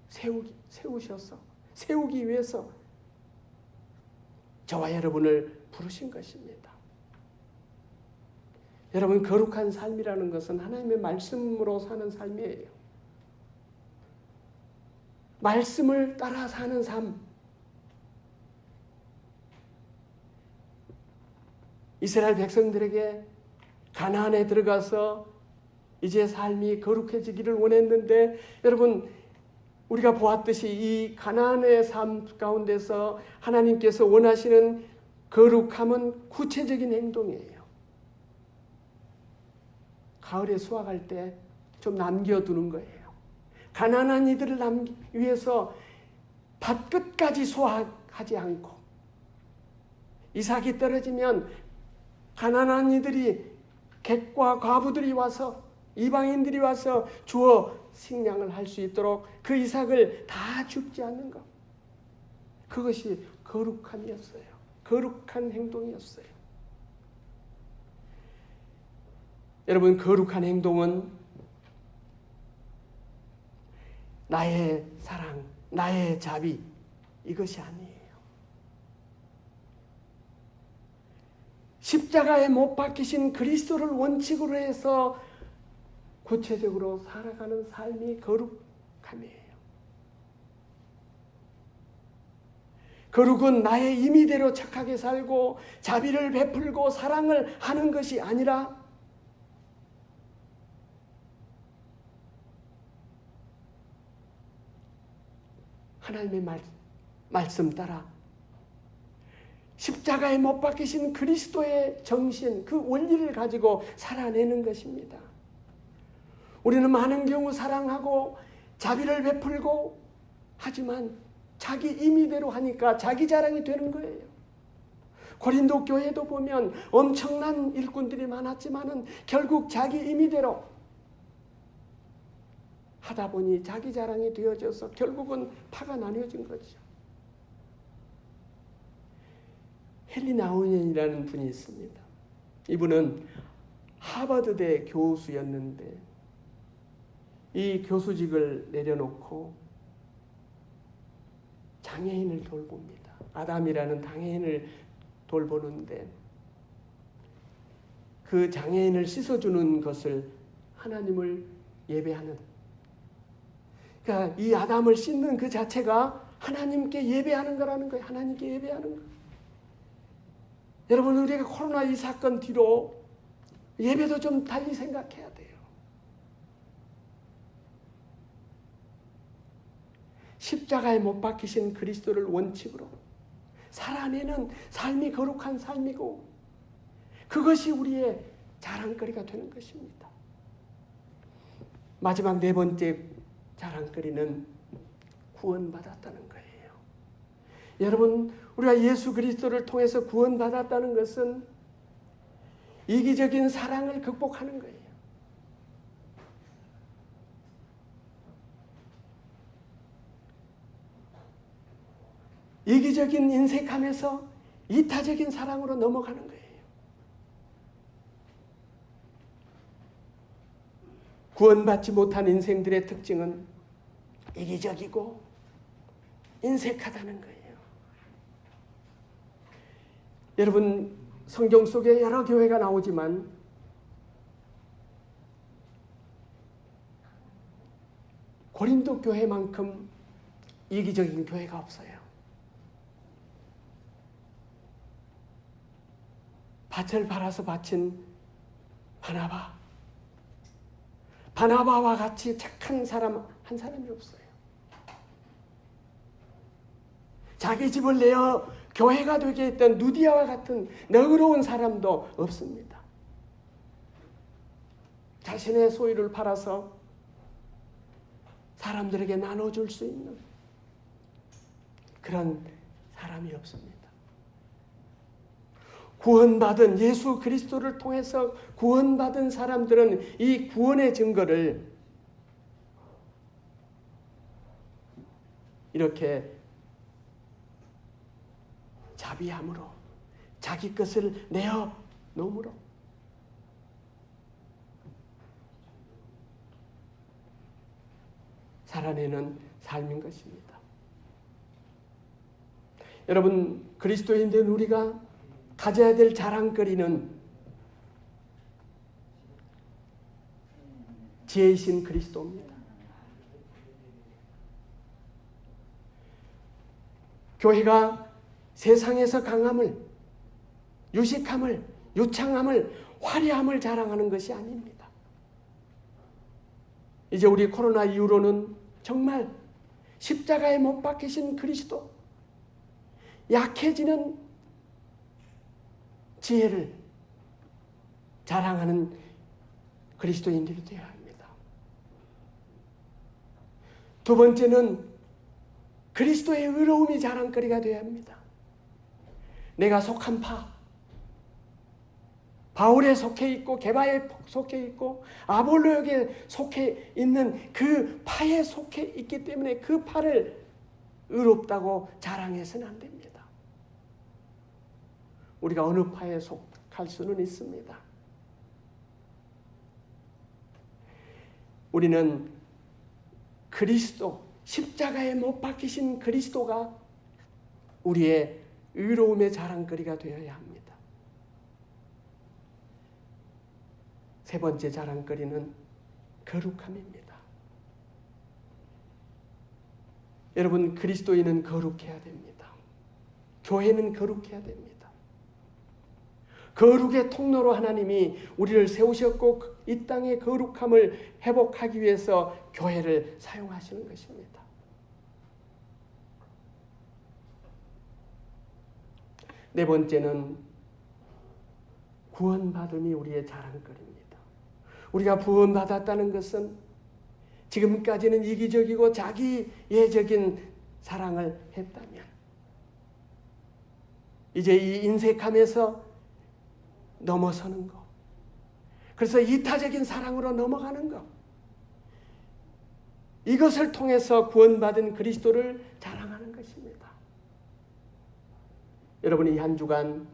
세우기 위해서 저와 여러분을 부르신 것입니다. 여러분, 거룩한 삶이라는 것은 하나님의 말씀으로 사는 삶이에요. 말씀을 따라 사는 삶. 이스라엘 백성들에게 가나안에 들어가서 이제 삶이 거룩해지기를 원했는데, 여러분, 우리가 보았듯이 이 가나안의 삶 가운데서 하나님께서 원하시는 거룩함은 구체적인 행동이에요. 가을에 수확할 때 좀 남겨두는 거예요. 가난한 이들을 위해서 밭 끝까지 수확하지 않고, 이삭이 떨어지면 가난한 이들이, 객과 과부들이 와서, 이방인들이 와서 주어 식량을 할 수 있도록 그 이삭을 다 줍지 않는 것, 그것이 거룩함이었어요. 거룩한 행동이었어요. 여러분, 거룩한 행동은 나의 사랑, 나의 자비, 이것이 아니에요. 십자가에 못 박히신 그리스도를 원칙으로 해서 구체적으로 살아가는 삶이 거룩함이에요. 거룩은 나의 임의대로 착하게 살고 자비를 베풀고 사랑을 하는 것이 아니라 하나님의 말씀 따라 십자가에 못 박히신 그리스도의 정신, 그 원리를 가지고 살아내는 것입니다. 우리는 많은 경우 사랑하고 자비를 베풀고 하지만 자기 임의대로 하니까 자기 자랑이 되는 거예요. 고린도 교회도 보면 엄청난 일꾼들이 많았지만은 결국 자기 임의대로 하다 보니 자기 자랑이 되어져서 결국은 파가 나뉘어진 거죠. 헨리 나우엔이라는 분이 있습니다. 이분은 하버드대 교수였는데 이 교수직을 내려놓고 장애인을 돌봅니다. 아담이라는 장애인을 돌보는데 그 장애인을 씻어주는 것을 하나님을 예배하는, 그러니까 이 아담을 씻는 그 자체가 하나님께 예배하는 거라는 거예요. 하나님께 예배하는 거. 여러분, 우리가 코로나 이 사건 뒤로 예배도 좀 달리 생각해야 돼요. 십자가에 못 박히신 그리스도를 원칙으로, 살아내는 삶이 거룩한 삶이고 그것이 우리의 자랑거리가 되는 것입니다. 마지막 네 번째 자랑거리는 구원받았다는 거예요. 여러분, 우리가 예수 그리스도를 통해서 구원받았다는 것은 이기적인 사랑을 극복하는 거예요. 이기적인 인색함에서 이타적인 사랑으로 넘어가는 거예요. 구원받지 못한 인생들의 특징은 이기적이고 인색하다는 거예요. 여러분, 성경 속에 여러 교회가 나오지만 고린도 교회만큼 이기적인 교회가 없어요. 밭을 팔아서 바친 바나바와 같이 착한 사람 한 사람이 없어요. 자기 집을 내어 교회가 되게 했던 누디아와 같은 너그러운 사람도 없습니다. 자신의 소유를 팔아서 사람들에게 나눠줄 수 있는 그런 사람이 없습니다. 구원받은 예수 그리스도를 통해서 구원받은 사람들은 이 구원의 증거를 이렇게 자비함으로 자기 것을 내어 놓음으로 살아내는 삶인 것입니다. 여러분, 그리스도인된 우리가 가져야 될 자랑거리는 지혜이신 그리스도입니다. 교회가 세상에서 강함을, 유식함을, 유창함을, 화려함을 자랑하는 것이 아닙니다. 이제 우리 코로나 이후로는 정말 십자가에 못 박히신 그리스도, 약해지는 지혜를 자랑하는 그리스도인들이 되어야 합니다. 두 번째는 그리스도의 의로움이 자랑거리가 되어야 합니다. 내가 속한 바울에 속해 있고 게바에 속해 있고 아볼로에게 속해 있는 그 파에 속해 있기 때문에 그 파를 의롭다고 자랑해서는 안 됩니다. 우리가 어느 파에 속할 수는 있습니다. 우리는 그리스도, 십자가에 못 박히신 그리스도가 우리의 의로움의 자랑거리가 되어야 합니다. 세 번째 자랑거리는 거룩함입니다. 여러분, 그리스도인은 거룩해야 됩니다. 교회는 거룩해야 됩니다. 거룩의 통로로 하나님이 우리를 세우셨고 이 땅의 거룩함을 회복하기 위해서 교회를 사용하시는 것입니다. 네 번째는 구원받음이 우리의 자랑거리입니다. 우리가 구원받았다는 것은 지금까지는 이기적이고 자기예적인 사랑을 했다면 이제 이 인색함에서 넘어서는 것, 그래서 이타적인 사랑으로 넘어가는 것, 이것을 통해서 구원받은 그리스도를 자랑하는 것입니다. 여러분이 한 주간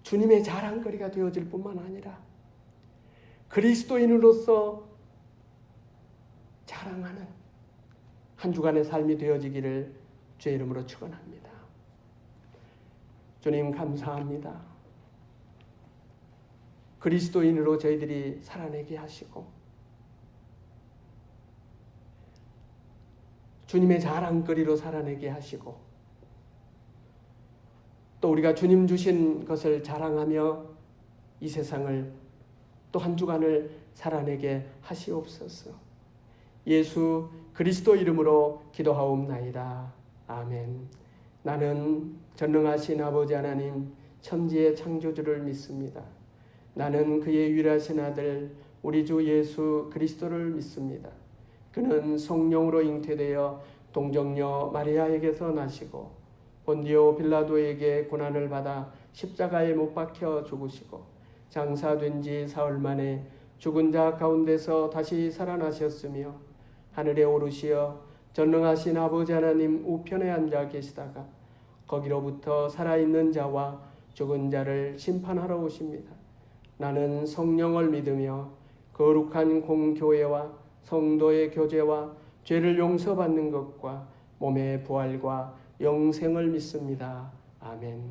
주님의 자랑거리가 되어질 뿐만 아니라 그리스도인으로서 자랑하는 한 주간의 삶이 되어지기를 주의 이름으로 축원합니다. 주님, 감사합니다. 그리스도인으로 저희들이 살아내게 하시고 주님의 자랑거리로 살아내게 하시고 또 우리가 주님 주신 것을 자랑하며 이 세상을 또 한 주간을 살아내게 하시옵소서. 예수 그리스도 이름으로 기도하옵나이다. 아멘. 나는 전능하신 아버지 하나님 천지의 창조주를 믿습니다. 나는 그의 유일하신 아들 우리 주 예수 그리스도를 믿습니다. 그는 성령으로 잉태되어 동정녀 마리아에게서 나시고 본디오 빌라도에게 고난을 받아 십자가에 못 박혀 죽으시고 장사된 지 사흘 만에 죽은 자 가운데서 다시 살아나셨으며 하늘에 오르시어 전능하신 아버지 하나님 우편에 앉아 계시다가 거기로부터 살아있는 자와 죽은 자를 심판하러 오십니다. 나는 성령을 믿으며 거룩한 공교회와 성도의 교제와 죄를 용서받는 것과 몸의 부활과 영생을 믿습니다. 아멘.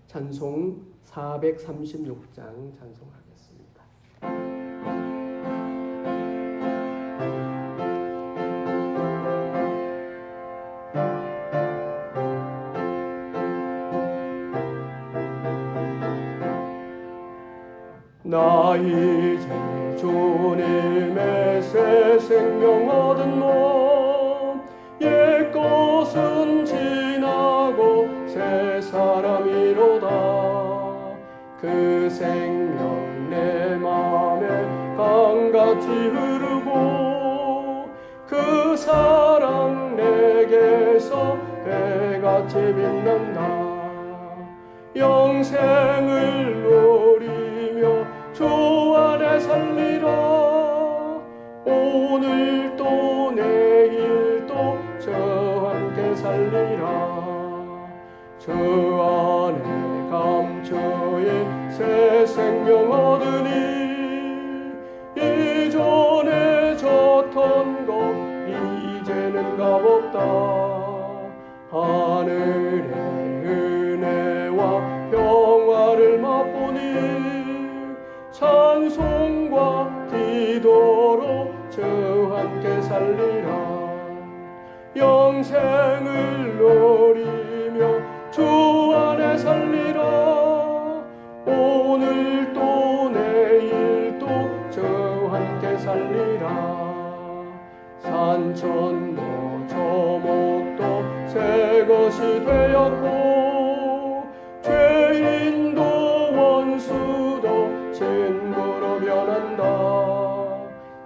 찬송 436장 찬송하겠습니다. 나 이제 주님의 새 생명 얻은 몸 옛것은 지나고 새 사람이로다. 그 생명 내 맘에 강같이 흐르고 그 사랑 내게서 해같이 빛난다. 영생을 누리며 주 안에 살리라. 오늘도 내일도 저 함께 살리라. 저 안에 감추인 새 생명 얻으니 이전에 졌던 것 이제는 값없다. 하늘의 은혜와 평화를 맛보니 찬송과 기도로 저 함께 살리라. 영생을 누리며 주 안에 살리라. 오늘도 내일도 저 함께 살리라. 산천도 저목도 새 것이 되었고 죄인도 원수도 친구로 변한다.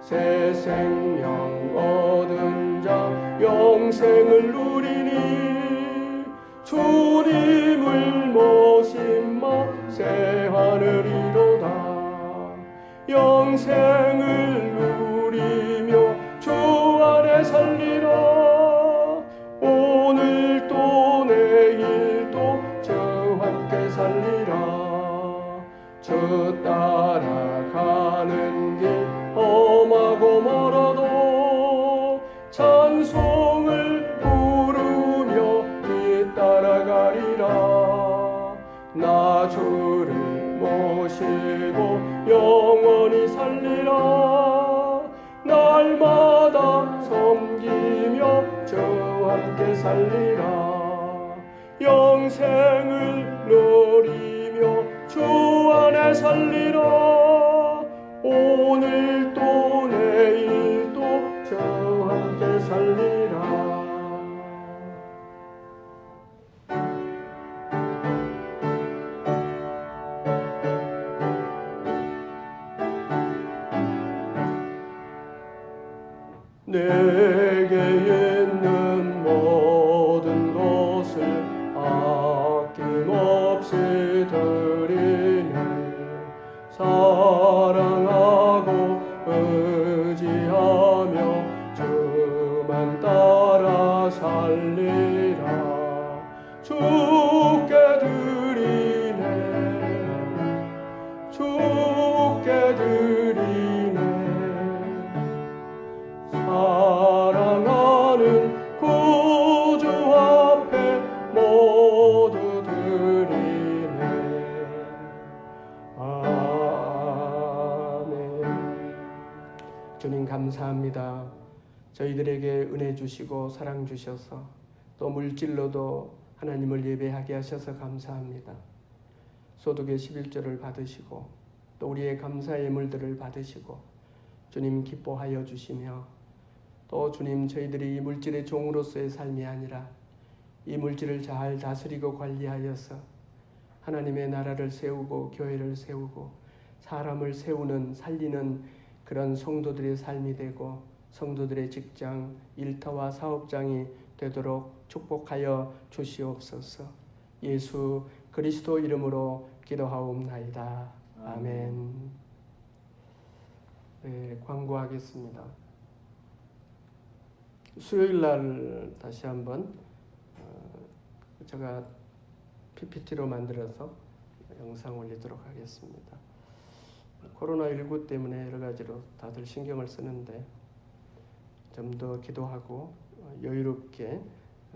새 생명 얻은 자 영생을 누리니 주님을 모심마 새 하늘이로다. 영생을 누리며 주 안에 살리라. 오늘도 내일도 저 함께 살리라. 저 따라가는 길 험하고 멀어도 찬송을 부르며 뒤따라가리라. 나 주를 모시고 영원히 살리라. 날마다 섬기며 저 함께 살리라. 영생을 누리며 주 안에 살리라. 오늘도 내일도 저 함께 살리라. 내게 있는 모든 것을 아낌없이 드리네. 사랑하고 의지하며 주만 따라 살리라. 주께 드리네. 주께 드리네. 사랑하는 구주 앞에 모두 드리네. 아멘. 주님 감사합니다. 저희들에게 은혜 주시고 사랑 주셔서 또 물질로도 하나님을 예배하게 하셔서 감사합니다. 소득의 11조를 받으시고 또 우리의 감사 예물들을 받으시고 주님 기뻐하여 주시며 또 주님, 저희들이 이 물질의 종으로서의 삶이 아니라 이 물질을 잘 다스리고 관리하여서 하나님의 나라를 세우고 교회를 세우고 사람을 세우는 살리는 그런 성도들의 삶이 되고 성도들의 직장, 일터와 사업장이 되도록 축복하여 주시옵소서. 예수 그리스도 이름으로 기도하옵나이다. 아멘. 네, 광고하겠습니다. 수요일 날 다시 한번 제가 PPT로 만들어서 영상 올리도록 하겠습니다. 코로나19 때문에 여러 가지로 다들 신경을 쓰는데 좀 더 기도하고 여유롭게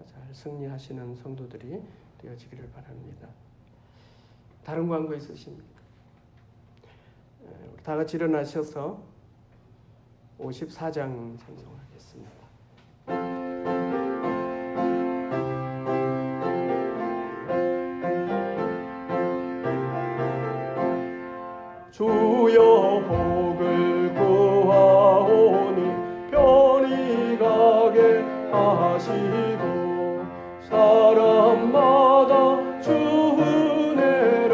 잘 승리하시는 성도들이 되어지기를 바랍니다. 다른 광고 있으십니까? 우리 다 같이 일어나셔서 54장 찬송하겠습니다. 주여 복을 구하오니 편히 가게 하시고 사람마다 주 은혜로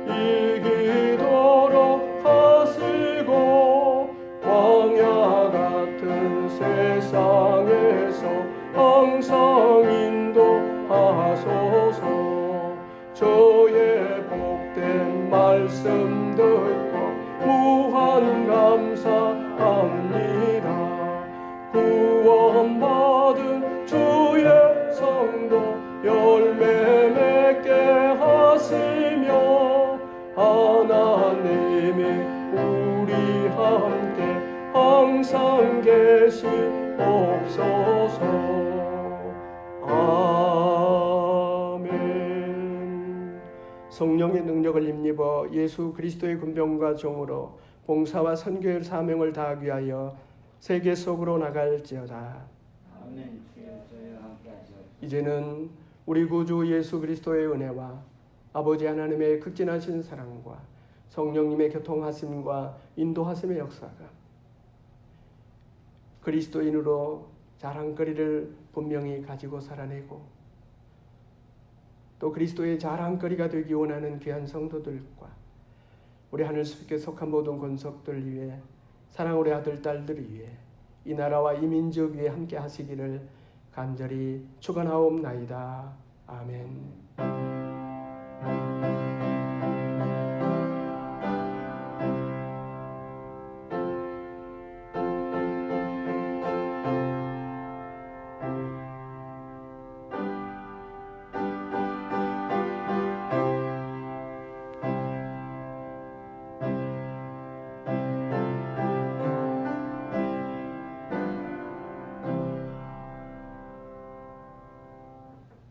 이기도록 하시고 광야 같은 세상에서 항상 인도하소서. 저의 복된 말씀 듣고 무한 감사합니다. 구원받은 주의 성도 열매 맺게 하시며 하나님이 우리 함께 항상 계시옵소서. 아멘. 성령의 능력을 힘입어 예수 그리스도의 군병과 종으로 봉사와 선교의 사명을 다하기 위하여 세계 속으로 나갈지어다. 아멘. 주여 저희와 함께 하시옵소서. 이제는 우리 구주 예수 그리스도의 은혜와 아버지 하나님의 극진하신 사랑과 성령님의 교통하심과 인도하심의 역사가 그리스도인으로 자랑거리를 분명히 가지고 살아내고 또 그리스도의 자랑거리가 되기 원하는 귀한 성도들과 우리 하늘숲에 속한 모든 권속들 위해 사랑으로 아들 딸들 위해 이 나라와 이 민족 위에 함께 하시기를 간절히 축원하옵나이다. 아멘.